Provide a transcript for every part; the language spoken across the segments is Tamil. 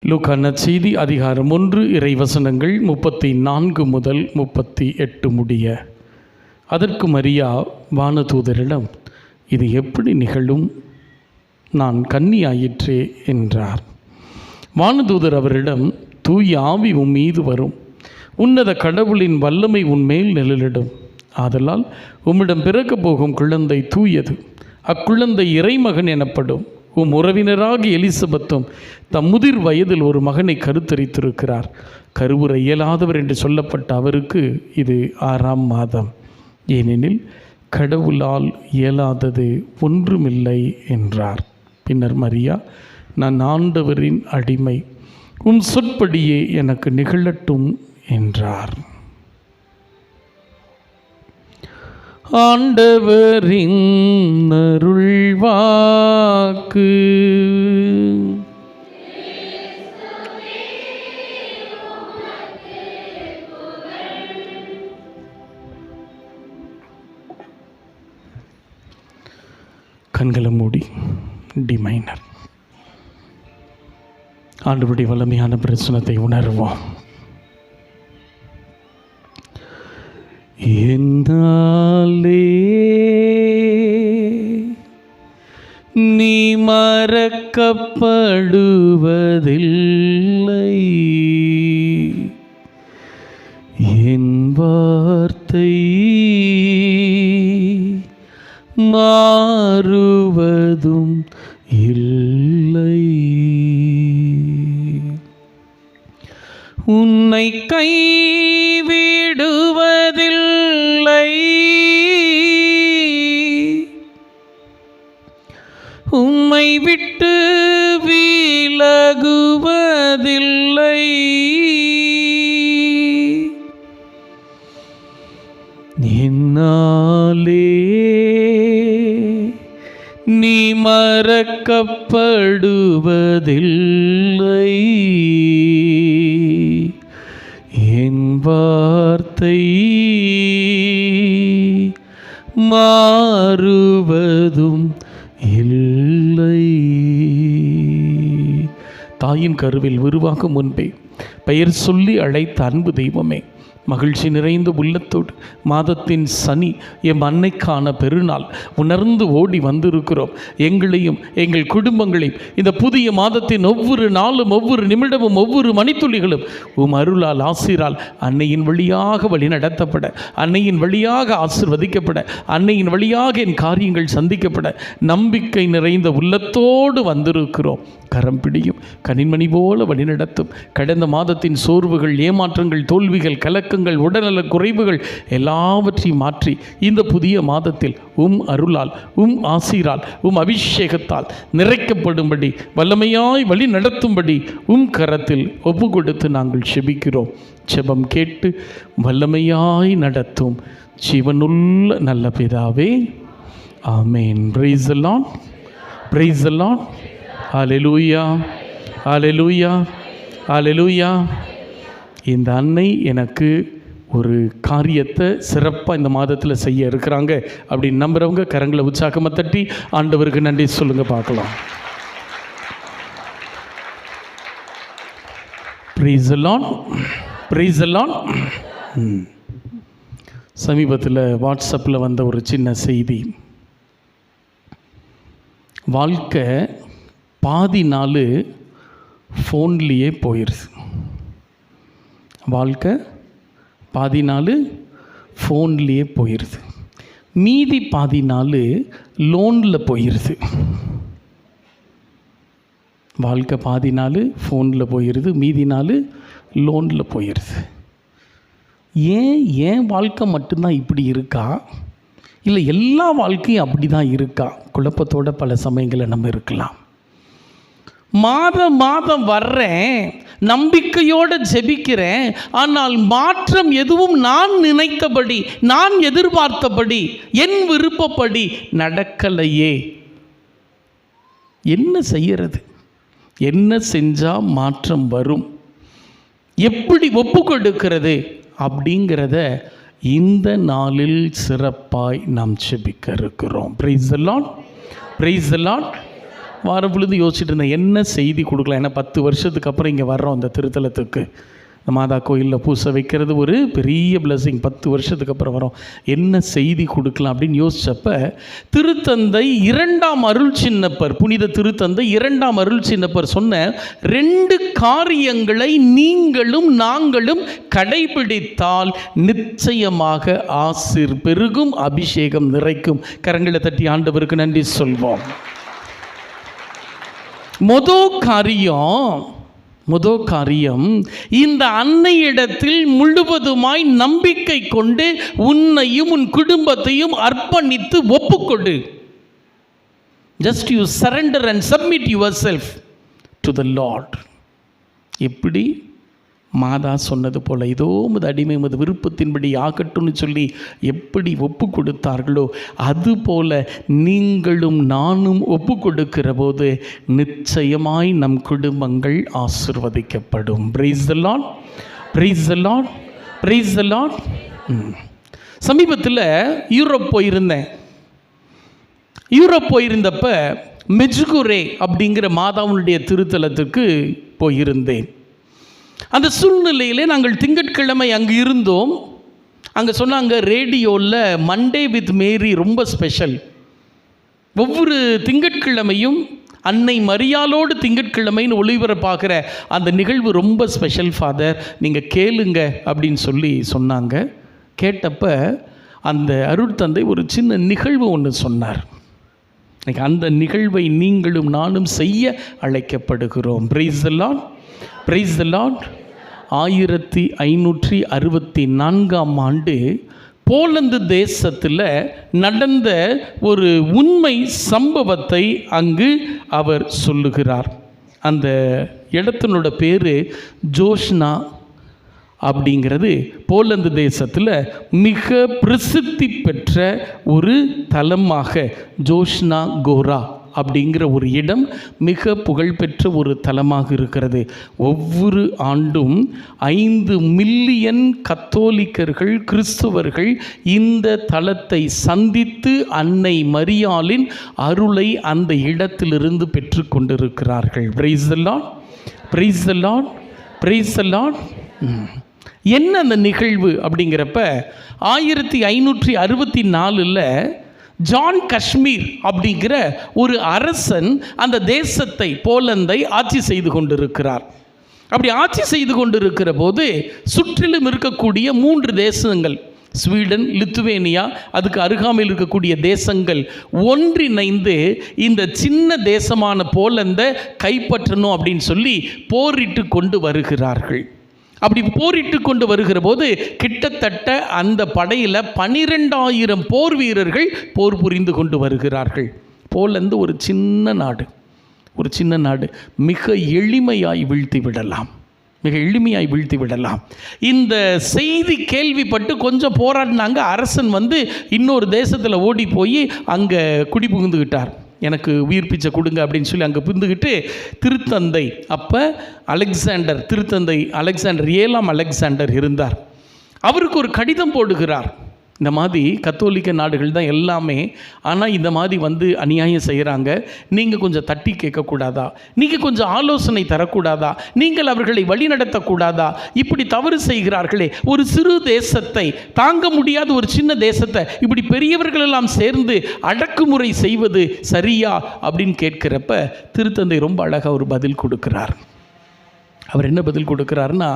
லூக்கா நற்செய்தி அதிகாரம் 1 இறைவசனங்கள் 34 முதல் 38 முடிய. அதற்கு மரியா வானதூதரிடம், இது எப்படி நிகழும்? நான் கன்னியாயிற்றே என்றார். வானதூதர் அவரிடம், தூய ஆவி உன் மீது வரும், உன்னத கடவுளின் வல்லமை உன்மேல் நிழலிடும். ஆதலால் உம்மிடம் பிறக்கப் போகும் குழந்தை தூயது. அக்குழந்தை இறைமகன் எனப்படும். உம் உறவினராகி எலிசபெத்தும் தம் முதிர் வயதில் ஒரு மகனை கருத்தரித்திருக்கிறார். கருவுற இயலாதவர் என்று சொல்லப்பட்ட அவருக்கு இது 6ஆம் மாதம். ஏனெனில் கடவுளால் இயலாதது ஒன்றுமில்லை என்றார். பின்னர் மரியா, நான் ஆண்டவரின் அடிமை, உம் சொற்படியே எனக்கு நிகழட்டும் என்றார். ஆண்டவரின் அருள்வாக்கு. கண்களை மூடி டி மைனர் ஆண்டவருடைய வல்லமையான பிரசனத்தை உணர்வோம். என்னாலே நீ மறக்கப்படுவதில்லை, என் வார்த்தை மாறுவதும் இல்லை. உன்னை கைவிடுவதில்லை, உம்மை விட்டு விலகுவதில்லை. என்னாலே நீ மறக்கப்படுவதில்லை, என் வார்த்தை மாறுவதும் இல்லை. தாயின் கருவில் உருவாகும் முன்பே பெயர் சொல்லி அழைத்த அன்பு தெய்வமே, மகிழ்ச்சி நிறைந்த உள்ளத்தோடு மாதத்தின் சனி எம் அன்னைக்கான பெருநாள் உணர்ந்து ஓடி வந்திருக்கிறோம். எங்களையும் எங்கள் குடும்பங்களையும் இந்த புதிய மாதத்தின் ஒவ்வொரு நாளும், ஒவ்வொரு நிமிடமும், ஒவ்வொரு மணித்துளிகளும் உம் அருளால் ஆசீரால் அன்னையின் வழியாக வழி நடத்தப்பட, அன்னையின் வழியாக ஆசிர்வதிக்கப்பட, அன்னையின் வழியாக என் காரியங்கள் சந்திக்கப்பட நம்பிக்கை நிறைந்த உள்ளத்தோடு வந்திருக்கிறோம். கரம் பிடியும், கனிமணி போல வழிநடத்தும். கடந்த மாதத்தின் சோர்வுகள், ஏமாற்றங்கள், தோல்விகள், கலக்கங்கள், உடல்நல குறைவுகள் எல்லாவற்றையும் மாற்றி இந்த புதிய மாதத்தில் உம் அருளால், உம் ஆசீரால், உம் அபிஷேகத்தால் நிறைக்கப்படும்படி, வல்லமையாய் வழி நடத்தும்படி உம் கரத்தில் ஒப்பு கொடுத்து நாங்கள் செபிக்கிறோம். செபம் கேட்டு வல்லமையாய் நடத்தும் ஜீவனுள்ள நல்ல பிதாவே, ஆமேன். Praise the Lord, praise the Lord. Hallelujah, hallelujah, hallelujah. இந்த அன்னை எனக்கு ஒரு காரியத்தை சிறப்பாக இந்த மாதத்தில் செய்ய இருக்கிறாங்க அப்படின்னு நம்புகிறவங்க கரங்களை உற்சாகமாக தட்டி ஆண்டவருக்கு நன்றி சொல்லுங்கள் பார்க்கலாம். Price the Lord, praise the Lord. சமீபத்தில் வாட்ஸ்அப்பில் வந்த ஒரு சின்ன செய்தி. வாழ்க்கை பாதி நாள் ஃபோன்லேயே போயிடுது. வாழ்க்கை பாதி நாள் ஃபோன்லேயே போயிடுது, மீதி பாதி நாள் லோனில் போயிடுது. வாழ்க்கை பாதி நாள் ஃபோனில் போயிடுது, மீதி நாள் லோனில் போயிடுது. ஏன் வாழ்க்கை மட்டும்தான் இப்படி இருக்கா, இல்லை எல்லா வாழ்க்கையும் அப்படி தான் இருக்கா? குழப்பத்தோட பல சமயங்களில் நம்ம இருக்கலாம். மாதம் வர்றேன், நம்பிக்கையோடு ஜெபிக்கிறேன், ஆனால் மாற்றம் எதுவும் நான் நினைத்தபடி, நான் எதிர்பார்த்தபடி, என் விருப்பப்படி நடக்கலையே. என்ன செய்யறது? என்ன செஞ்சால் மாற்றம் வரும்? எப்படி ஒப்பு கொடுக்கிறது அப்படிங்கிறத இந்த நாளில் சிறப்பாய் நாம் ஜெபிக்க இருக்கிறோம். Price the Lord, praise the Lord, வாரம் பொழுது யோசிச்சுட்டு இருந்தேன் என்ன செய்தி கொடுக்கலாம். ஏன்னா 10 வருஷத்துக்கு அப்புறம் இங்கே வர்றோம் அந்த திருத்தலத்துக்கு. மாதா கோயிலில் பூசை வைக்கிறது ஒரு பெரிய பிளஸிங். 10 வருஷத்துக்கு அப்புறம் வரோம், என்ன செய்தி கொடுக்கலாம் அப்படின்னு யோசித்தப்ப திருத்தந்தை 2ஆம் அருள் சின்னப்பர், புனித திருத்தந்தை 2ஆம் அருள் சின்னப்பர் சொன்ன 2 காரியங்களை நீங்களும் நாங்களும் கடைபிடித்தால் நிச்சயமாக ஆசீர் பெருகும், அபிஷேகம் நிறைக்கும். கரங்களை தட்டி ஆண்டவருக்கு நன்றி சொல்வோம். முதல் காரியம் இந்த அன்னையிடத்தில் முழுவதுமாய் நம்பிக்கை கொண்டு உன்னையும் உன் குடும்பத்தையும் அர்ப்பணித்து ஒப்புக்கொடு. Just you surrender and submit your self to the Lord. எப்படி மாதா சொன்னது போல, இதோ உமது அடிமை உமது விருப்பத்தின்படி ஆகட்டும்னு சொல்லி எப்படி ஒப்பு கொடுத்தார்களோ அதுபோல நீங்களும் நானும் ஒப்பு கொடுக்கிற போது நிச்சயமாய் நம் குடும்பங்கள் ஆசீர்வதிக்கப்படும். Praise the Lord, praise the Lord, praise the Lord. சமீபத்தில் யூரோப் போயிருந்தப்ப மெஜுகுரே அப்படிங்கிற மாதாவுடைய திருத்தலத்துக்கு போயிருந்தேன். அந்த சூழ்நிலையிலே நாங்கள் திங்கட்கிழமை அங்கே இருந்தோம். அங்கே சொன்னாங்க ரேடியோவில் மண்டே வித் மேரி ரொம்ப ஸ்பெஷல். ஒவ்வொரு திங்கட்கிழமையும் அன்னை மரியாளோடு திங்கட்கிழமைன்னு ஒளிபரப்பாகிற அந்த நிகழ்வு ரொம்ப ஸ்பெஷல் ஃபாதர், நீங்கள் கேளுங்க அப்படின்னு சொல்லி சொன்னாங்க. கேட்டப்ப அந்த அருட்தந்தை ஒரு சின்ன நிகழ்வு ஒன்று சொன்னார். அந்த நிகழ்வை நீங்களும் நானும் செய்ய அழைக்கப்படுகிறோம். Praise the Lord, praise the Lord. 1564ஆம் ஆண்டு போலந்து தேசத்தில் நடந்த ஒரு உண்மை சம்பவத்தை அங்கு அவர் சொல்லுகிறார். அந்த இடத்தினோட பேர் ஜோஷ்னா அப்படிங்கிறது போலந்து தேசத்தில் மிக பிரசித்தி பெற்ற ஒரு தலமாக ஜோஷ்னா கோரா அப்படிங்கிற ஒரு இடம் மிக புகழ்பெற்ற ஒரு தலமாக இருக்கிறது. ஒவ்வொரு ஆண்டும் 5 மில்லியன் கத்தோலிக்கர்கள் கிறிஸ்துவர்கள் இந்த தலத்தை சந்தித்து அன்னை மரியாளின் அருளை அந்த இடத்திலிருந்து பெற்று கொண்டிருக்கிறார்கள். Price the Lord, praise the Lord, praise the Lord. என்ன அந்த நிகழ்வு அப்படிங்கிறப்ப 1564 ஜான் காஷ்மீர் அப்படிங்கிற ஒரு அரசன் அந்த தேசத்தை போலந்தை ஆட்சி செய்து கொண்டிருக்கிறார். அப்படி ஆட்சி செய்து கொண்டிருக்கிற போது சுற்றிலும் இருக்கக்கூடிய 3 தேசங்கள், ஸ்வீடன், லித்துவேனியா, அதுக்கு அருகாமையில் இருக்கக்கூடிய தேசங்கள் ஒன்றிணைந்து இந்த சின்ன தேசமான போலந்தை கைப்பற்றணும் அப்படின்னு சொல்லி போரிட்டு கொண்டு வருகிறார்கள். அப்படி போரிட்டு கொண்டு வருகிற போது கிட்டத்தட்ட அந்த படையில் 12,000 போர் வீரர்கள் போர் புரிந்து கொண்டு வருகிறார்கள். போலந்து ஒரு சின்ன நாடு, மிக எளிமையாய் வீழ்த்தி விடலாம். இந்த செய்தி கேள்விப்பட்டு கொஞ்சம் போராடினாங்க. அரசன் இன்னொரு தேசத்தில் ஓடி போய் அங்கே குடி புகுந்துக்கிட்டார். எனக்கு உயிர் பிச்சை கொடுங்க அப்படின்னு சொல்லி அங்கே புரிந்துக்கிட்டு திருத்தந்தை, அப்போ அலெக்சாண்டர், திருத்தந்தை அலெக்சாண்டர் 7ஆம் அலெக்சாண்டர் இருந்தார். அவருக்கு ஒரு கடிதம் போடுகிறார். இந்த மாதிரி கத்தோலிக்க நாடுகள் தான் எல்லாமே, ஆனால் இந்த மாதிரி அநியாயம் செய்கிறாங்க, நீங்கள் கொஞ்சம் தட்டி கேட்கக்கூடாதா, நீங்கள் கொஞ்சம் ஆலோசனை தரக்கூடாதா, நீங்கள் அவர்களை வழி நடத்தக்கூடாதா, இப்படி தவறு செய்கிறார்களே, ஒரு சிறு தேசத்தை, தாங்க முடியாத ஒரு சின்ன தேசத்தை இப்படி பெரியவர்கள் எல்லாம் சேர்ந்து அடக்குமுறை செய்வது சரியா அப்படின்னு கேட்கிறப்ப திருத்தந்தை ரொம்ப அழகாக ஒரு பதில் கொடுக்கிறார். அவர் என்ன பதில் கொடுக்கிறாருன்னா,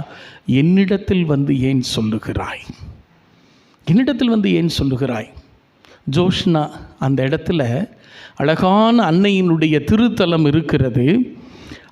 என்னிடத்தில் ஏன் சொல்லுகிறாய், என்னிடத்தில் ஏன் சொல்லுகிறாய். ஜோஷ்னா அந்த இடத்துல அழகான அன்னையினுடைய திருத்தலம் இருக்கிறது.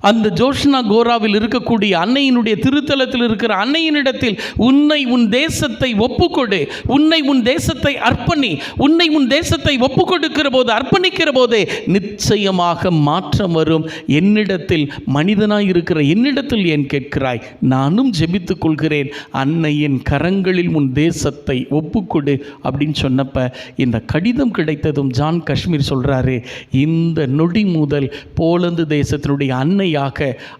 அந்த ஜோஷ்னா கோராவில் இருக்கக்கூடிய அன்னையினுடைய திருத்தலத்தில் இருக்கிற அன்னையினிடத்தில் உன்னை உன் தேசத்தை ஒப்புக்கொடு, உன்னை உன் தேசத்தை அர்ப்பணி, உன்னை உன் தேசத்தை ஒப்புக்கொடுக்கிற போது, அர்ப்பணிக்கிற போதே நிச்சயமாக மாற்றம் வரும். என்னிடத்தில், மனிதனாய் இருக்கிற என்னிடத்தில் ஏன் கேட்கிறாய், நானும் ஜெபித்துக் கொள்கிறேன், அன்னையின் கரங்களில் உன் தேசத்தை ஒப்புக்கொடு அப்படின்னு சொன்னப்ப இந்த கடிதம் கிடைத்ததும் ஜான் காஷ்மீர் சொல்கிறாரு, இந்த நொடி முதல் போலந்து தேசத்தினுடைய அன்னை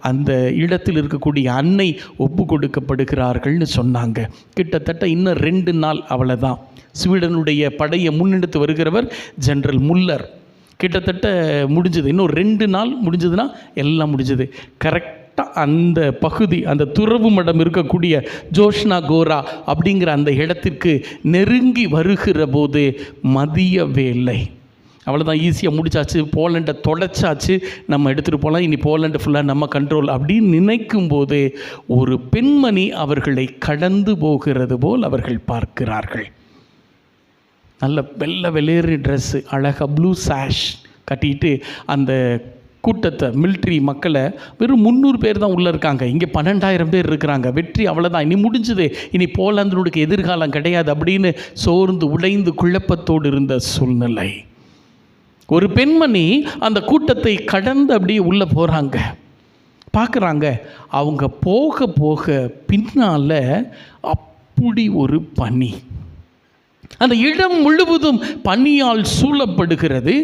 அந்த இடத்தில் இருக்கக்கூடிய அன்னை ஒப்பு கொடுக்கப்படுகிறார்கள்னு சொன்னாங்க. கிட்டத்தட்ட இன்னும் 2 நாள் அவ்வளவுதான். ஸ்வீடனுடைய படையை முன்னெடுத்து வருகிறவர் ஜெனரல் முல்லர். கிட்டத்தட்ட முடிஞ்சது. இன்னும் 2 நாள் முடிஞ்சதுன்னா எல்லாம் முடிஞ்சது. கரெக்டாக அந்த பகுதி, அந்த துறவு மடம் இருக்கக்கூடிய ஜோஷ்னா கோரா அப்படிங்கிற அந்த இடத்திற்கு நெருங்கி வருகிற போது மதிய வேலை. அவ்வளோதான், ஈஸியாக முடிச்சாச்சு, போலண்டை தொடச்சாச்சு, நம்ம எடுத்துகிட்டு போகலாம், இனி போலண்டு ஃபுல்லாக நம்ம கண்ட்ரோல் அப்படின்னு நினைக்கும் போது ஒரு பெண்மணி அவர்களை கடந்து போகிறது போல் அவர்கள் பார்க்கிறார்கள். நல்ல வெள்ளை வெளியேறு ட்ரெஸ்ஸு, அழகாக ப்ளூ சாஷ் கட்டிட்டு அந்த கூட்டத்தை, மிலிட்ரி மக்களை, வெறும் 300 பேர் தான் உள்ளே இருக்காங்க, இங்கே 12,000 பேர் இருக்கிறாங்க, வெற்றி அவ்வளோதான், இனி முடிஞ்சுது, இனி போலந்தினுடைய எதிர்காலம் கிடையாது அப்படின்னு சோர்ந்து உடைந்து குழப்பத்தோடு இருந்த சூழ்நிலை. ஒரு பெண்மணி அந்த கூட்டத்தை கடந்து அப்படியே உள்ளே போகிறாங்க. பார்க்குறாங்க, அவங்க போக போக பின்னால் அப்படி ஒரு பனி, அந்த இடம் முழுவதும் பனியால் சூழப்படுகிறது.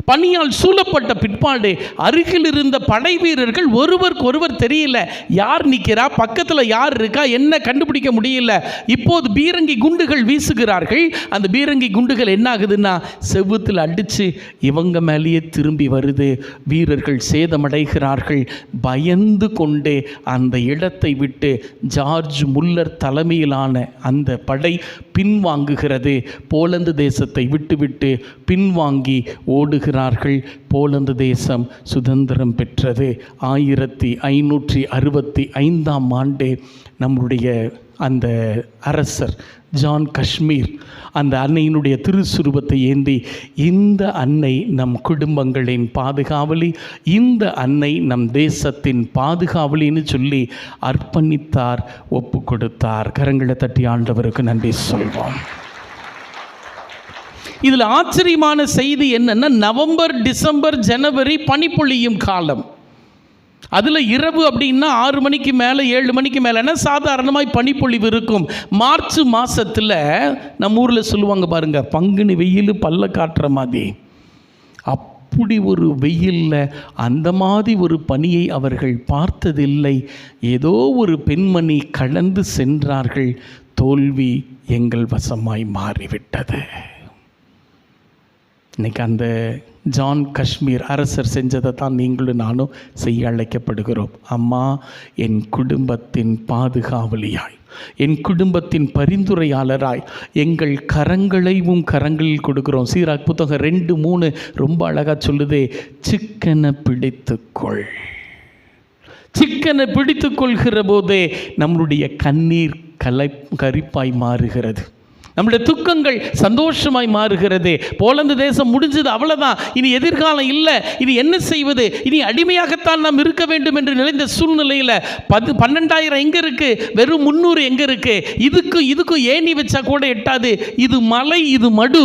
பனியால் சூழப்பட்ட பிற்பாடு அருகில் இருந்த படை வீரர்கள் ஒருவருக்கு ஒருவர் தெரியல, யார் நிற்கிறா, பக்கத்தில் யார் இருக்கா, என்ன கண்டுபிடிக்க முடியல. இப்போது பீரங்கி குண்டுகள் வீசுகிறார்கள். அந்த பீரங்கி குண்டுகள் என்ன ஆகுதுன்னா செவுத்தில் அடித்து இவங்க மேலேயே திரும்பி வருது. வீரர்கள் சேதமடைகிறார்கள். பயந்து கொண்டே அந்த இடத்தை விட்டு ஜார்ஜ் முல்லர் தலைமையிலான அந்த படை பின்வாங்குகிறது. போலந்து தேசத்தை விட்டுவிட்டு பின்வாங்கி ஓடுகிறார்கள். போலந்து தேசம் சுதந்திரம் பெற்றது. 1565ஆம் ஆண்டு நம்முடைய அந்த அரசர் ஜான் காஷ்மீர் அந்த அன்னையினுடைய திருச்சுரூபத்தை ஏந்தி, இந்த அன்னை நம் குடும்பங்களின் பாதுகாவலி, இந்த அன்னை நம் தேசத்தின் பாதுகாவலின்னு சொல்லி அர்ப்பணித்தார், ஒப்பு கொடுத்தார். கரங்களை தட்டி ஆண்டவருக்கு நன்றி சொல்வோம். இதில் ஆச்சரியமான செய்தி என்னன்னா, நவம்பர், டிசம்பர், ஜனவரி பனிப்பொழியும் காலம். அதில் இரவு அப்படின்னா 6 மணிக்கு மேலே 7 மணிக்கு மேலேனா சாதாரணமாய் பனிப்பொழிவு இருக்கும். மார்ச் மாதத்தில் நம்ம ஊரில் சொல்லுவாங்க பாருங்க, பங்குனி வெயில் பல்ல காட்டுற மாதிரி. அப்படி ஒரு வெயிலில் அந்த மாதிரி ஒரு பனியை அவர்கள் பார்த்ததில்லை. ஏதோ ஒரு பெண்மணி கடந்து சென்றார்கள். தோல்வி எங்கள் வசமாய் மாறிவிட்டது. இன்றைக்கி அந்த ஜான் காஷ்மீர் அரசர் செஞ்சதை தான் நீங்களும் நானும் செய்ய அழைக்கப்படுகிறோம். அம்மா, என் குடும்பத்தின் பாதுகாவலியாய், என் குடும்பத்தின் பரிந்துரையாளராய் எங்கள் கரங்களையும் கரங்களில் கொடுக்கிறோம். சீராக் புத்தகம் 2:3 ரொம்ப அழகாக சொல்லுது, சிக்கனை பிடித்துக்கொள். சிக்கனை பிடித்து கொள்கிற போதே நம்மளுடைய கண்ணீர் கரிப்பாய் மாறுகிறது, நம்முடைய துக்கங்கள் சந்தோஷமாய் மாறுகிறது. போலந்து தேசம் முடிஞ்சது, அவ்வளோதான், இனி எதிர்காலம் இல்லை, இனி என்ன செய்வது, இனி அடிமையாகத்தான் நாம் இருக்க வேண்டும் என்று நினைந்த சூழ்நிலையில் 12,000 எங்கே இருக்குது, வெறும் 300 எங்கே இருக்குது, இதுக்கும் ஏணி வச்சா கூட எட்டாது, இது மலை, இது மடு,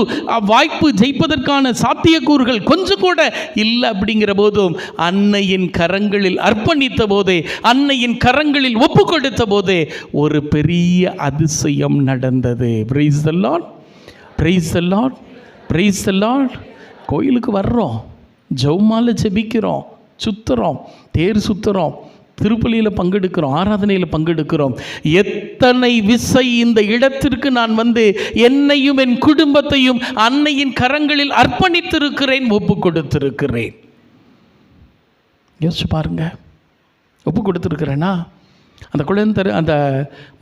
வாய்ப்பு ஜெயிப்பதற்கான சாத்தியக்கூறுகள் கொஞ்சம் கூட இல்லை. அப்படிங்கிற போதும் அன்னையின் கரங்களில் அர்ப்பணித்த போதே, அன்னையின் கரங்களில் ஒப்பு கொடுத்த போதே ஒரு பெரிய அதிசயம் நடந்தது. Praise the Lord, praise the Lord, praise the Lord. கோயிலுக்கு வர்றோம், ஜெபமாலை ஜெபிக்கிறோம், சுத்துறோம், தேர் சுத்துறோம், திருப்பலியில் பங்கெடுக்கிறோம், ஆராதனையில் பங்கெடுக்கிறோம். எத்தனை விசை இந்த இடத்திற்கு நான் வந்து என்னையும் என் குடும்பத்தையும் அன்னையின் கரங்களில் அர்ப்பணித்திருக்கிறேன், ஒப்பு கொடுத்திருக்கிறேன். யோசிச்சு பாருங்க, ஒப்பு கொடுத்திருக்கிறேன்னா அந்த குழந்தை, அந்த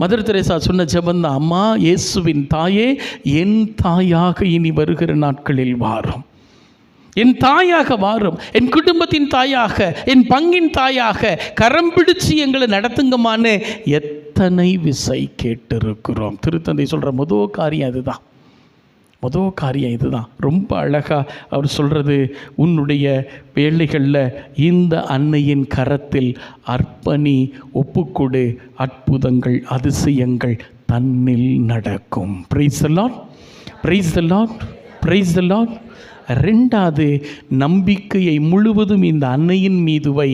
மதர் தெரேசா சொன்ன ஜெபந்தான், அம்மா இயேசுவின் தாயே, என் தாயாக இனி வருகிற நாட்களில் வாரும், என் தாயாக வாரும், என் குடும்பத்தின் தாயாக, என் பங்கின் தாயாக கரம் பிடிச்சு எங்களை நடத்துங்கம்மான்னு எத்தனை விசை கேட்டிருக்கிறோம். திருத்தந்தை சொல்கிற முதல் காரியம் அதுதான், முதல் காரியம் இதுதான். ரொம்ப அழகாக அவர் சொல்கிறது, உன்னுடைய வேலைகளில் இந்த அன்னையின் கரத்தில் அர்ப்பணி, ஒப்புக்கொடு, அற்புதங்கள் அதிசயங்கள் தன்னில் நடக்கும். Price the Lord, praise the Lord, praise the Lord. 2வது, நம்பிக்கையை முழுவதும் இந்த அன்னையின் மீதுவை.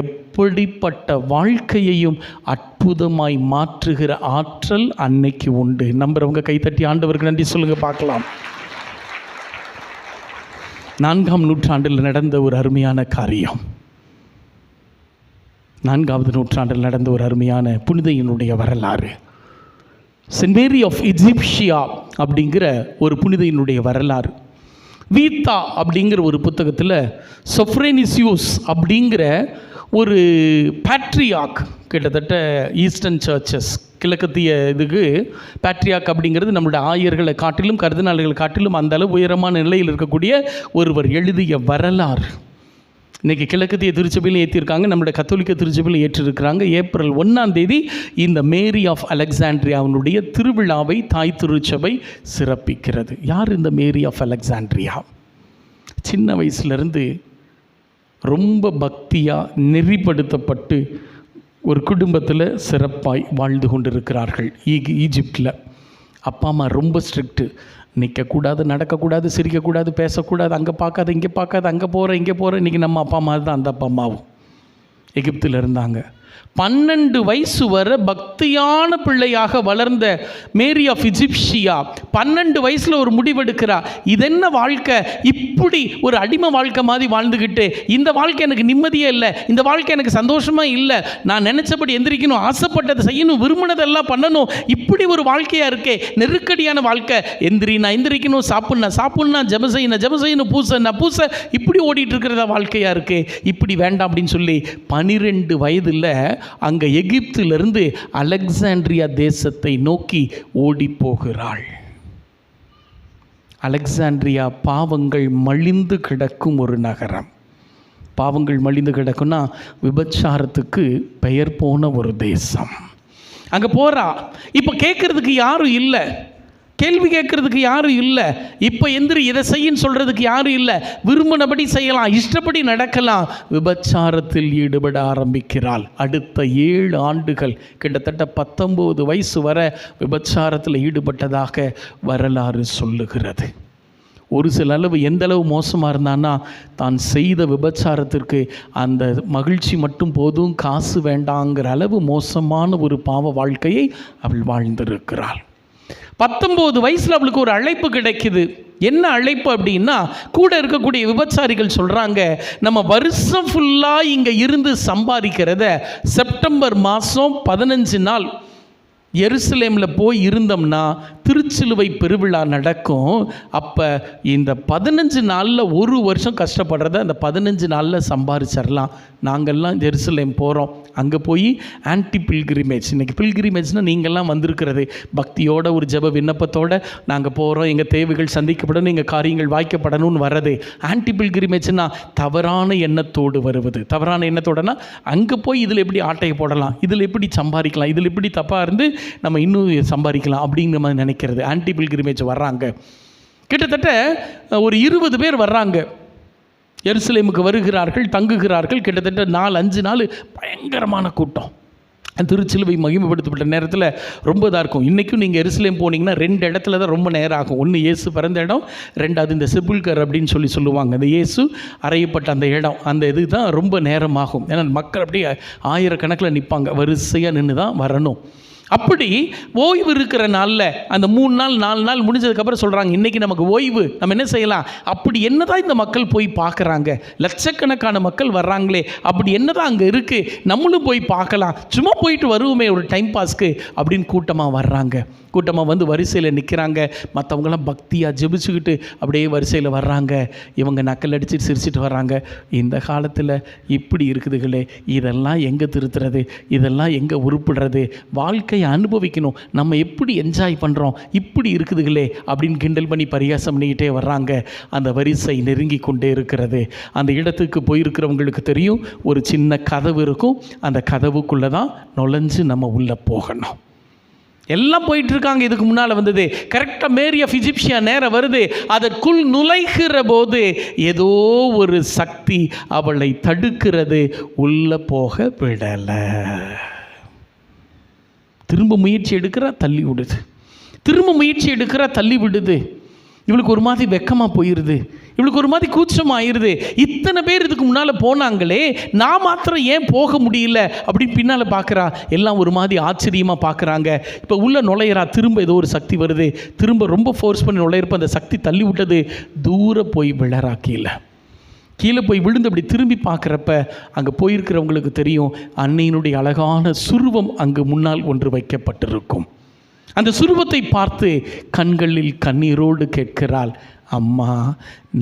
எப்படிப்பட்ட வாழ்க்கையையும் அற்புதமாய் மாற்றுகிற ஆற்றல் அன்னைக்கு உண்டு. நம்புறவங்க கைத்தட்டி ஆண்டவருக்கு நன்றி சொல்லுங்க பார்க்கலாம். 4ஆம் நூற்றாண்டில் நடந்த ஒரு அருமையான காரியம். 4வது நூற்றாண்டில் நடந்த ஒரு அருமையான புனிதையினுடைய வரலாறு. சென்ட் மேரி ஆஃப் எஜிப்சியா அப்படிங்கிற ஒரு புனிதையினுடைய வரலாறு. வீத்தா அப்படிங்கிற ஒரு புத்தகத்தில் சொஃப்ரேனிசியூஸ் அப்படிங்கிற ஒரு பேட்ரியாக், கிட்டத்தட்ட ஈஸ்டர்ன் சர்ச்சஸ் கிழக்கத்திய இதுக்கு பேட்ரியாக் அப்படிங்கிறது நம்மளுடைய ஆயர்களை காட்டிலும் கர்தினால்களை காட்டிலும் அந்த அளவு உயரமான நிலையில் இருக்கக்கூடிய ஒருவர் எழுதிய வரலாறு. இன்றைக்கி கிழக்கத்திய திருச்சபையிலும் ஏற்றிருக்காங்க, நம்மளுடைய கத்தோலிக்க திருச்சபையிலும் ஏற்றிருக்கிறாங்க. ஏப்ரல் 1 இந்த மேரி ஆஃப் அலெக்சாண்ட்ரியாவினுடைய திருவிழாவை தாய் திருச்சபை சிறப்பிக்கிறது. யார் இந்த மேரி ஆஃப் அலெக்சாண்ட்ரியா? சின்ன வயசுலேருந்து ரொம்ப பக்தியாக நெறிப்படுத்தப்பட்டு ஒரு குடும்பத்தில் சிறப்பாய் வாழ்ந்து கொண்டிருக்கிறார்கள். ஈஜிப்டில் அப்பா அம்மா ரொம்ப ஸ்ட்ரிக்ட்டு. நிற்கக்கூடாது, நடக்கக்கூடாது, சிரிக்கக்கூடாது, பேசக்கூடாது, அங்கே பார்க்காத, இங்கே பார்க்காத, அங்கே போகிற, இங்கே போகிற. இன்றைக்கி நம்ம அப்பா அம்மா தான் அந்த அப்பா அம்மாவும் எகிப்தில் இருந்தாங்க. 12 வயசு வரை பக்தியான பிள்ளையாக வளர்ந்த மேரி ஆஃப் இஜிப்சியா 12 வயசில் ஒரு முடிவெடுக்கிறா. இதென்ன வாழ்க்கை, இப்படி ஒரு அடிமை வாழ்க்கை மாதிரி வாழ்ந்துக்கிட்டு, இந்த வாழ்க்கை எனக்கு நிம்மதியே இல்லை, இந்த வாழ்க்கை எனக்கு சந்தோஷமாக இல்லை, நான் நினச்சபடி எந்திரிக்கணும், ஆசைப்பட்டதை செய்யணும், விரும்பினதெல்லாம் பண்ணணும், இப்படி ஒரு வாழ்க்கையாக இருக்கே, நெருக்கடியான வாழ்க்கை. எந்திரிக்கணும், சாப்பிட்னா, ஜெபம் செய்யணும், பூச, இப்படி ஓடிட்டு இருக்கிறதா வாழ்க்கையாக இருக்கே, இப்படி வேண்டாம் அப்படின்னு சொல்லி 12 வயதில் அங்கே எகிப்திலிருந்து அலெக்சாண்ட்ரியா தேசத்தை நோக்கி ஓடி போகிறாள். அலெக்சாண்ட்ரியா பாவங்கள் மலிந்து கிடக்கும் ஒரு நகரம். பாவங்கள் மலிந்து கிடக்குன்னா விபச்சாரத்துக்கு பெயர் போன ஒரு தேசம். அங்கே போகிறா. இப்போ கேட்குறதுக்கு யாரும் இல்லை, கேள்வி கேட்குறதுக்கு யாரும் இல்லை, இப்போ எந்திரி இதை செய்யின்னு சொல்கிறதுக்கு யாரும் இல்லை, விரும்பினபடி செய்யலாம், இஷ்டப்படி நடக்கலாம். விபச்சாரத்தில் ஈடுபட ஆரம்பிக்கிறாள். அடுத்த 7 ஆண்டுகள், கிட்டத்தட்ட 19 வயசு வரை விபச்சாரத்தில் ஈடுபட்டதாக வரலாறு சொல்லுகிறது. ஒரு சில அளவு எந்த அளவு மோசமாக இருந்தான்னா, தான் செய்த விபச்சாரத்திற்கு அந்த மகிழ்ச்சி மட்டும் போதும், காசு வேண்டாங்கிற அளவு மோசமான ஒரு பாவ வாழ்க்கையை அவள் வாழ்ந்திருக்கிறாள். 19 வயசில் அவளுக்கு ஒரு அழைப்பு கிடைக்குது. என்ன அழைப்பு அப்படின்னா, கூட இருக்கக்கூடிய விபச்சாரிகள் சொல்கிறாங்க, நம்ம வருஷம் ஃபுல்லாக இங்கே இருந்து சம்பாதிக்கிறத செப்டம்பர் மாதம் 15 நாள் எருசலேமில் போய் இருந்தோம்னா திருச்சிலுவை பெருவிழா நடக்கும். அப்போ இந்த 15 நாளில் ஒரு வருஷம் கஷ்டப்படுறத அந்த 15 நாளில் சம்பாதிச்சிடலாம். நாங்கள்லாம் ஜெருசலேம் போகிறோம், அங்கே போய் ஆன்டி பில்கிரிமேஜ், இன்றைக்கி பில்கிரிமேஜ்னால் நீங்கள்லாம் வந்திருக்கிறது பக்தியோட ஒரு ஜெப விண்ணப்பத்தோடு நாங்கள் போகிறோம், எங்கள் தேவைகள் சந்திக்கப்படணும், எங்கள் காரியங்கள் வாய்க்கப்படணும்னு வர்றது. ஆன்டி பில்கிரிமேஜ்னால் தவறான எண்ணத்தோடு வருவது. தவறான எண்ணத்தோடனா அங்கே போய் இதில் எப்படி ஆட்டையை போடலாம், இதில் எப்படி சம்பாதிக்கலாம், இதில் எப்படி தப்பாக இருந்து நம்ம இன்னும் சம்பாதிக்கலாம் அப்படிங்கிற மாதிரி நினைக்கிறது. ஆன்டி பில்கிரிமேஜ் வர்றாங்க. கிட்டத்தட்ட ஒரு 20 பேர் வர்றாங்க, எருசலேமுக்கு வருகிறார்கள், தங்குகிறார்கள். கிட்டத்தட்ட 4-5 நாள் பயங்கரமான கூட்டம். திருச்சிலுவை மகிமைப்படுத்தப்பட்ட நேரத்தில் ரொம்ப இதாக இருக்கும். இன்றைக்கும் நீங்கள் எருசலேம் போனீங்கன்னா 2 இடத்துல தான் ரொம்ப நேரம் ஆகும். ஒன்று இயேசு பிறந்த இடம், 2வது இந்த செபுல்கர் அப்படின்னு சொல்லுவாங்க. அந்த இயேசு அறையப்பட்ட அந்த இடம், அந்த இது தான் ரொம்ப நேரமாகும். ஏன்னா மக்கள் அப்படியே ஆயிரக்கணக்கில் நிற்பாங்க, வரிசையாக நின்று தான் வரணும். அப்படி ஓய்வு இருக்கிற நாளில் அந்த 3 நாள் 4 நாள் முடிஞ்சதுக்கப்புறம் சொல்கிறாங்க, இன்றைக்கி நமக்கு ஓய்வு, நம்ம என்ன செய்யலாம், அப்படி என்னதான் இந்த மக்கள் போய் பார்க்குறாங்க, லட்சக்கணக்கான மக்கள் வர்றாங்களே, அப்படி என்னதான் அங்கே இருக்குது, நம்மளும் போய் பார்க்கலாம், சும்மா போயிட்டு வருவோமே ஒரு டைம் பாஸ்க்கு அப்படின்னு கூட்டமாக வர்றாங்க. கூட்டமாக வந்து வரிசையில் நிற்கிறாங்க. மற்றவங்களாம் பக்தியாக ஜெபிச்சுக்கிட்டு அப்படியே வரிசையில் வர்றாங்க. இவங்க நக்கல் அடிச்சுட்டு சிரிச்சிட்டு வர்றாங்க. இந்த காலத்தில் இப்படி இருக்குதுகளே, இதெல்லாம் எங்கே திருத்துறது, இதெல்லாம் எங்கே உருப்பிடுறது, வாழ்க்கையை அனுபவிக்கணும், நம்ம எப்படி என்ஜாய் பண்ணுறோம், இப்படி இருக்குதுகளே அப்படின்னு கிண்டல் பண்ணி பரியாசம் பண்ணிக்கிட்டே வர்றாங்க. அந்த வரிசை நெருங்கி கொண்டே இருக்கிறது. அந்த இடத்துக்கு போயிருக்கிறவங்களுக்கு தெரியும், ஒரு சின்ன கதவு இருக்கும், அந்த கதவுக்குள்ளே தான் நுழைஞ்சு நம்ம உள்ளே போகணும். எல்லாம் போயிட்டுருக்காங்க. இதுக்கு முன்னால் வந்தது கரெக்டாக மேரி ஆஃப் இஜிப்சியா நேரம் வருது. அதற்குள் நுழைகிற போது ஏதோ ஒரு சக்தி அவளை தடுக்கிறது, உள்ளே போக விடலை. திரும்ப முயற்சி எடுக்கிறா, தள்ளி விடுது. திரும்ப முயற்சி எடுக்கிறா, தள்ளி விடுது. இவளுக்கு ஒரு மாதிரி வெக்கமாக போயிடுது, இவளுக்கு ஒரு மாதிரி கூச்சமாகிடுது. இத்தனை பேர் இதுக்கு முன்னால் போனாங்களே, நான் மாத்திரம் ஏன் போக முடியல அப்படின்னு பின்னால் பார்க்குறா. எல்லாம் ஒரு மாதிரி ஆச்சரியமாக பார்க்குறாங்க. இப்போ உள்ள நுழையிறா, திரும்ப ஏதோ ஒரு சக்தி வருது. திரும்ப ரொம்ப ஃபோர்ஸ் பண்ணி நுழையிறப்ப அந்த சக்தி தள்ளி விட்டது. தூரம் போய் விழறா. கீழே போய் விழுந்து அப்படி திரும்பி பார்க்குறப்ப அங்கே போயிருக்கிறவங்களுக்கு தெரியும், அன்னையினுடைய அழகான சுருவம் அங்கு முன்னால் ஒன்று வைக்கப்பட்டிருக்கும். அந்த சுருவத்தை பார்த்து கண்களில் கண்ணீரோடு கேட்கிறாள், அம்மா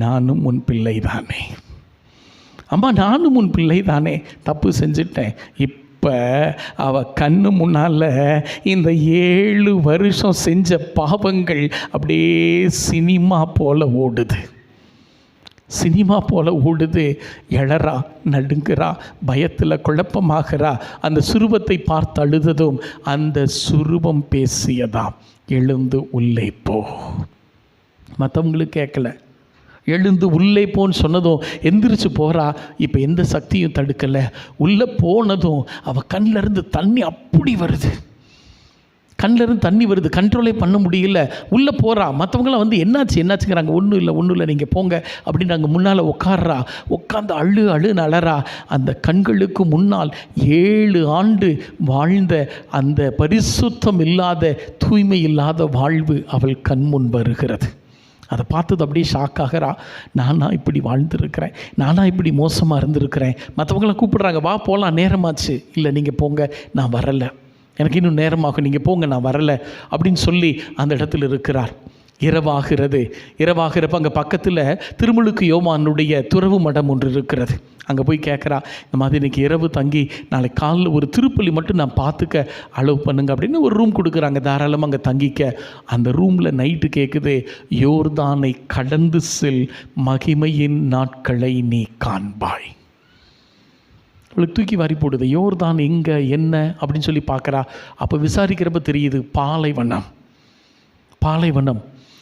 நானும் உன் பிள்ளை தானே, அம்மா நானும் உன் பிள்ளை தானே, தப்பு செஞ்சிட்டேன். இப்போ அவள் கண்ணு முன்னால் இந்த 7 வருஷம் செஞ்ச பாவங்கள் அப்படியே சினிமா போல் ஓடுது, சினிமா போல் ஓடுது. எழறா, நடுங்குறா, பயத்தில் குழப்பமாகிறா. அந்த சுரூபத்தை பார்த்து அழுததும் அந்த சுரூபம் பேசியதாம், எழுந்து உள்ளே போ. மற்றவங்களுக்கு கேட்கல, எழுந்து உள்ளே போன்னு சொன்னதும் எந்திரிச்சு போகிறா. இப்போ எந்த சக்தியும் தடுக்கலை. உள்ளே போனதும் அவள் கண்ணிலேருந்து தண்ணி அப்படி வருது, கண்ணிலேருந்து தண்ணி வருது, கண்ட்ரோலே பண்ண முடியல. உள்ளே போகிறா. மற்றவங்களாம் வந்து என்னாச்சுங்கிறாங்க. ஒன்றும் இல்லை நீங்கள் போங்க அப்படின்னு அங்கே முன்னால் உட்கார்றா. உட்காந்து அழுன்னு அழறா. அந்த கண்களுக்கு முன்னால் 7 ஆண்டு வாழ்ந்த அந்த பரிசுத்தம் இல்லாத, தூய்மை இல்லாத வாழ்வு அவள் கண்முன் வருகிறது. அதை பார்த்தது அப்படியே ஷாக்காகிறா. நானா இப்படி வாழ்ந்துருக்கிறேன், நானா இப்படி மோசமாக இருந்திருக்கிறேன். மற்றவங்களாம் கூப்பிடுறாங்க, வா போகலாம், நேரமாச்சு. இல்லை நீங்கள் போங்க, நான் வரலை, எனக்கு இன்னும் நேரமாகும், நீங்கள் போங்க, நான் வரலை அப்படின்னு சொல்லி அந்த இடத்துல இருக்கிறார். இரவாகிறப்ப அங்கே பக்கத்தில் திருமுழுக்கு யோவானுடைய துறவு மடம் ஒன்று இருக்கிறது. அங்கே போய் கேட்குறா, இந்த மாதிரி இன்றைக்கி இரவு தங்கி நாளைக்கு காலையில் ஒரு திருப்பலி மட்டும் நான் பார்த்துக்க அலோவ் பண்ணுங்க அப்படின்னு ஒரு ரூம் கொடுக்குறாங்க. தாராளமாக அங்கே தங்கிக்க. அந்த ரூமில் நைட்டு கேட்குது, யோர்தானை கடந்து செல், மகிமையின் நாட்களை நீ காண்பாய். இவளுக்கு தூக்கி வாரி போடுது. யோர்தான் எங்கே என்ன அப்படின்னு சொல்லி பார்க்குறா. அப்போ விசாரிக்கிறப்ப தெரியுது, பாலைவனம்.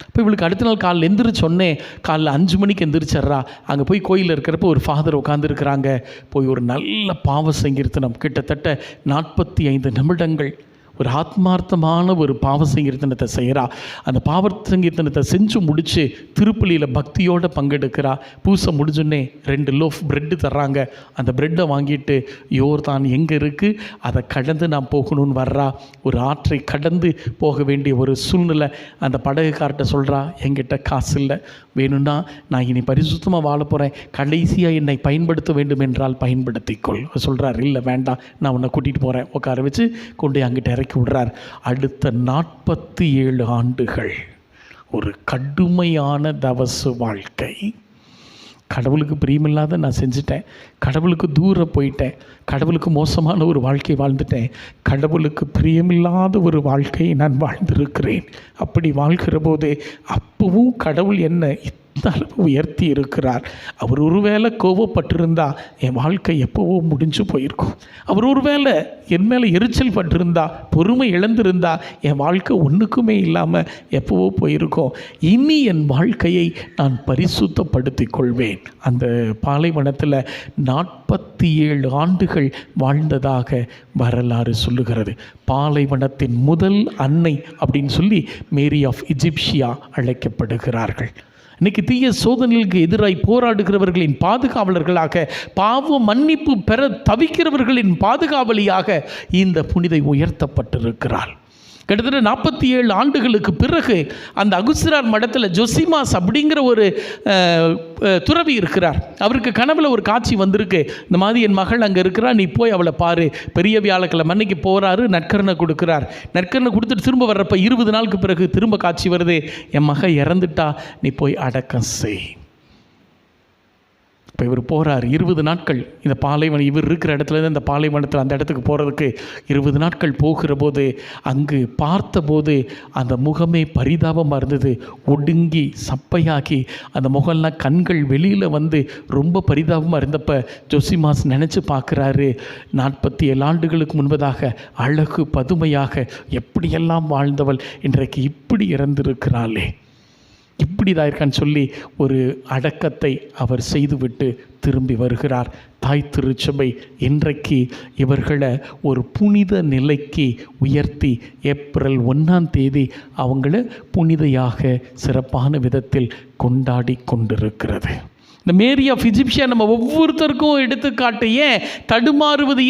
இப்போ இவளுக்கு அடுத்த நாள் காலையில் எந்திரிச்சொன்னே காலைல 5 மணிக்கு எந்திரிச்சிட்றா. அங்கே போய் கோயிலில் இருக்கிறப்ப ஒரு ஃபாதர் உட்காந்துருக்குறாங்க. போய் ஒரு நல்ல பாவ சங்கீர்த்தனம் கிட்டத்தட்ட 45 நிமிடங்கள் ஒரு ஆத்மார்த்தமான ஒரு பாவ சங்கீர்த்தனத்தை செய்கிறா. அந்த பாவ சங்கீர்த்தனத்தை செஞ்சு முடித்து திருப்பலியில் பக்தியோடு பங்கெடுக்கிறா. பூசை முடிஞ்சோடனே 2 லோஃப் பிரெட்டு தர்றாங்க. அந்த பிரெட்டை வாங்கிட்டு யோர்தான் எங்கே இருக்குது அதை கடந்து நான் போகணும்னு வர்றா. ஒரு ஆற்றை கடந்து போக வேண்டிய ஒரு சூழ்நிலை. அந்த படகுக்கார்ட்ட சொல்கிறா, என்கிட்ட காசு இல்லை, வேணும்னா நான் இனி பரிசுத்தமாக வாழ போகிறேன், கடைசியாக என்னை பயன்படுத்த வேண்டும் என்றால் பயன்படுத்திக்கொள். சொல்கிறார், இல்லை வேண்டாம், நான் உன்னை கூட்டிகிட்டு போகிறேன். உட்கார வச்சு கொண்டு அங்கிட்ட இறக்கி விடுறார். அடுத்த 47 ஆண்டுகள் ஒரு கடுமையான தவசு வாழ்க்கை. கடவுளுக்கு பிரியமில்லாத நான் செஞ்சிட்டேன், கடவுளுக்கு தூரம் போயிட்டேன், கடவுளுக்கு மோசமான ஒரு வாழ்க்கை வாழ்ந்துட்டேன், கடவுளுக்கு பிரியமில்லாத ஒரு வாழ்க்கையை நான் வாழ்ந்திருக்கிறேன். அப்படி வாழ்கிற போது அப்பவும் கடவுள் என்ன இந்த அளவு உயர்த்தி இருக்கிறார். அவர் ஒருவேளை கோபப்பட்டிருந்தா என் வாழ்க்கை எப்போவோ முடிஞ்சு போயிருக்கும். அவர் ஒருவேளை என் மேலே எரிச்சல் பட்டிருந்தா, பொறுமை இழந்திருந்தா என் வாழ்க்கை ஒன்றுக்குமே இல்லாமல் எப்போவோ போயிருக்கும். இனி என் வாழ்க்கையை நான் பரிசுத்தப்படுத்தி கொள்வேன். அந்த பாலைவனத்தில் 47 ஆண்டுகள் வாழ்ந்ததாக வரலாறு சொல்லுகிறது. பாலைவனத்தின் முதல் அன்னை அப்படின்னு சொல்லி மேரி ஆஃப் எஜிப்சியா அழைக்கப்படுகிறார்கள். இன்றைக்கி தீய சோதனைகளுக்கு எதிராய் போராடுகிறவர்களின் பாதுகாவலர்களாக, பாவ மன்னிப்பு பெற தவிக்கிறவர்களின் பாதுகாவலியாக இந்த புனிதை உயர்த்தப்பட்டிருக்கிறாள். கிட்டத்தட்ட 47 ஆண்டுகளுக்கு பிறகு அந்த அகுஸ்தினார் மடத்தில் ஜொசிமாஸ் அப்படிங்கிற ஒரு துறவி இருக்கிறார். அவருக்கு கனவுல ஒரு காட்சி வந்திருக்கு. இந்த மாதிரி என் மகள் அங்கே இருக்கிறா, நீ போய் அவளை பாரு. பெரிய வியாழக்கிழமை அன்னைக்கு போகிறாரு, நற்கரணை கொடுக்குறார். நற்கரணை கொடுத்துட்டு திரும்ப வர்றப்ப 20 நாளுக்கு பிறகு திரும்ப காட்சி வருது, என் மகள் இறந்துட்டா, நீ போய் அடக்கம் செய். இப்போ இவர் போகிறார். 20 நாட்கள் இந்த பாலைவனம், இவர் இருக்கிற இடத்துலேருந்து அந்த பாலைவனத்தில் அந்த இடத்துக்கு போகிறதுக்கு 20 நாட்கள் போகிற போது அங்கு பார்த்தபோது அந்த முகமே பரிதாபமாக இருந்தது. ஒடுங்கி சப்பையாகி அந்த முகம்லாம் கண்கள் வெளியில் வந்து ரொம்ப பரிதாபமாக இருந்தப்போ ஜொசிமாஸ் நினச்சி பார்க்குறாரு, 47 ஆண்டுகளுக்கு முன்பதாக அழகு பதுமையாக எப்படியெல்லாம் வாழ்ந்தவள் இன்றைக்கு இப்படி இறந்திருக்கிறாளே, இப்படி தான் இருக்கான்னு சொல்லி ஒரு அடக்கத்தை அவர் செய்துவிட்டு திரும்பி வருகிறார். தாய் திருச்சபை இன்றைக்கு இவர்களை ஒரு புனித நிலைக்கு உயர்த்தி ஏப்ரல் 1ஆம் தேதி அவங்கள புனிதையாக சிறப்பான விதத்தில் கொண்டாடி கொண்டிருக்கிறது. இந்த மேரி ஆஃப் எஜிப்சியா நம்ம ஒவ்வொருத்தருக்கும் எடுத்துக்காட்டு. ஏன் தடுமாறுவது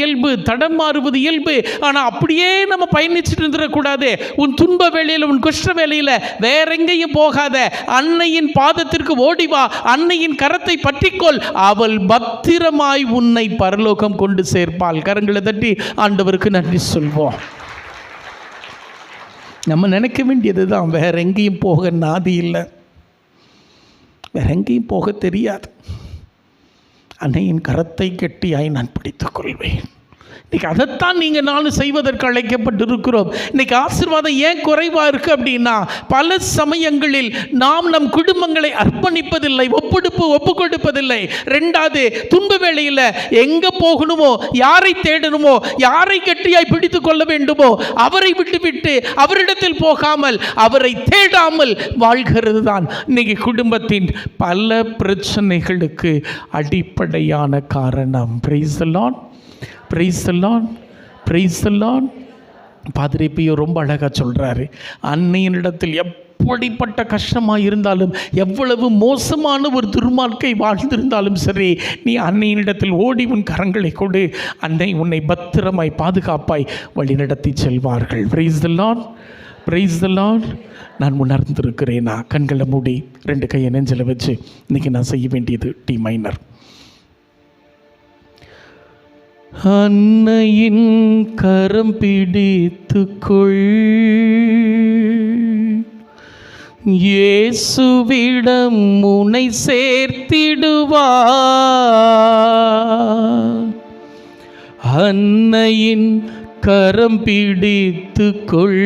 இயல்பு, ஆனால் அப்படியே நம்ம பயணிச்சுட்டு இருந்துடக்கூடாது. உன் துன்ப வேளையில், உன் கஷ்ட வேளையில் வேற எங்கேயும் போகாத, அன்னையின் பாதத்திற்கு ஓடிவா, அன்னையின் கரத்தை பற்றிக்கொள், அவள் பத்திரமாய் உன்னை பரலோகம் கொண்டு சேர்ப்பாள். கரங்களை தட்டி ஆண்டவருக்கு நன்றி சொல்வோம். நம்ம நினைக்க வேண்டியது தான், வேற எங்கேயும் போக நாதி இல்லை. வேற எங்கேயும் போக தெரியாது. அன்னையின் கரத்தை கெட்டியாய் நான் பிடித்துக் கொள்வேன். இன்றைக்கி அதைத்தான் நீங்கள் நானும் செய்வதற்கு அழைக்கப்பட்டிருக்கிறோம். இன்றைக்கி ஆசீர்வாதம் ஏன் குறைவாக இருக்குது அப்படின்னா, பல சமயங்களில் நாம் நம் குடும்பங்களை அர்ப்பணிப்பதில்லை, ஒப்பு கொடுப்பதில்லை. ரெண்டாவது, துன்ப வேளையில் எங்கே போகணுமோ, யாரை தேடணுமோ, யாரை கெட்டியாய் பிடித்து கொள்ள வேண்டுமோ அவரை விட்டுவிட்டு அவரிடத்தில் போகாமல் அவரை தேடாமல் வாழ்கிறது தான் இன்றைக்கி குடும்பத்தின் பல பிரச்சனைகளுக்கு அடிப்படையான காரணம். Price the Lord, praise the Lord, praise the Lord. பாதிரி பியோ ரொம்ப அழகாக சொல்கிறாரு, அன்னையினிடத்தில் எப்படிப்பட்ட கஷ்டமாக இருந்தாலும், எவ்வளவு மோசமான ஒரு துர்மார்க்கை வாழ்ந்திருந்தாலும் சரி, நீ அன்னையினிடத்தில் ஓடி உன் கரங்களை கொடு, அன்னை உன்னை பத்திரமாய் பாதுகாப்பாய் வழிநடத்தி செல்வார்கள். Price the Lord, praise the Lord. நான் உணர்ந்திருக்கிறேனா? கண்களை மூடி 2 கையை நெஞ்சில் வச்சு இன்றைக்கி நான் செய்ய வேண்டியது டி மைனர். அன்னையின் கரம் பிடித்துக்கொள், இயேசுவிடம் உன்னை சேர்த்திடுவார். அன்னையின் கரம் பிடித்துக்கொள்,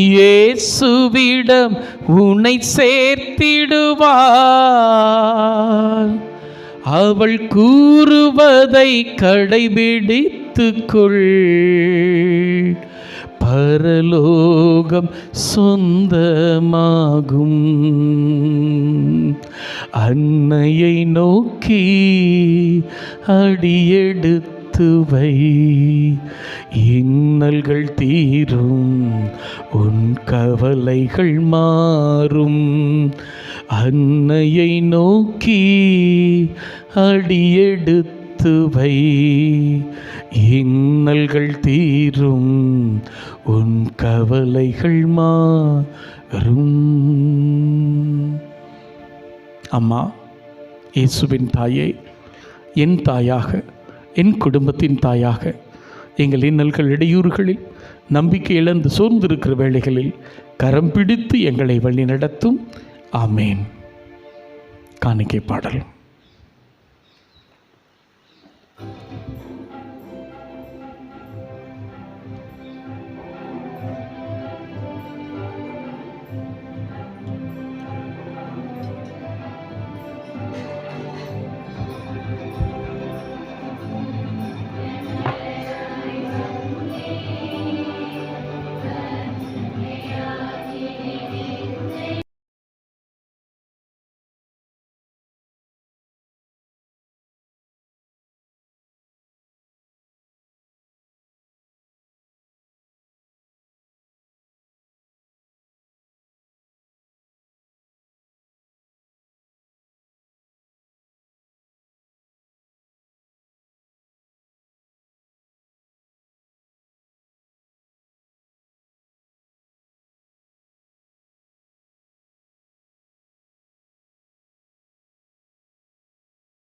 இயேசுவிடம் உன்னை சேர்த்திடுவார். அவள் கூறுவதை கடைபிடித்துக்கொள், பரலோகம் சொந்தமாகும். அன்னையை நோக்கி அடியெடுத்து வை, இன்னல்கள் தீரும், உன் கவலைகள் மாறும். அன்னையை நோக்கி அடியெடுத்து வை, இன்னல்கள் தீரும், உன் கவலைகள் மாறும். அம்மா, இயேசுவின் தாயே, என் தாயாக, என் குடும்பத்தின் தாயாக, எங்கள் இன்னல்கள் இடையூறுகளில் நம்பிக்கை இழந்து சோர்ந்திருக்கிற வேளைகளில் கரம் பிடித்து எங்களை வழி நடத்தும். ஆமேன். காணிக்கை பாடல்.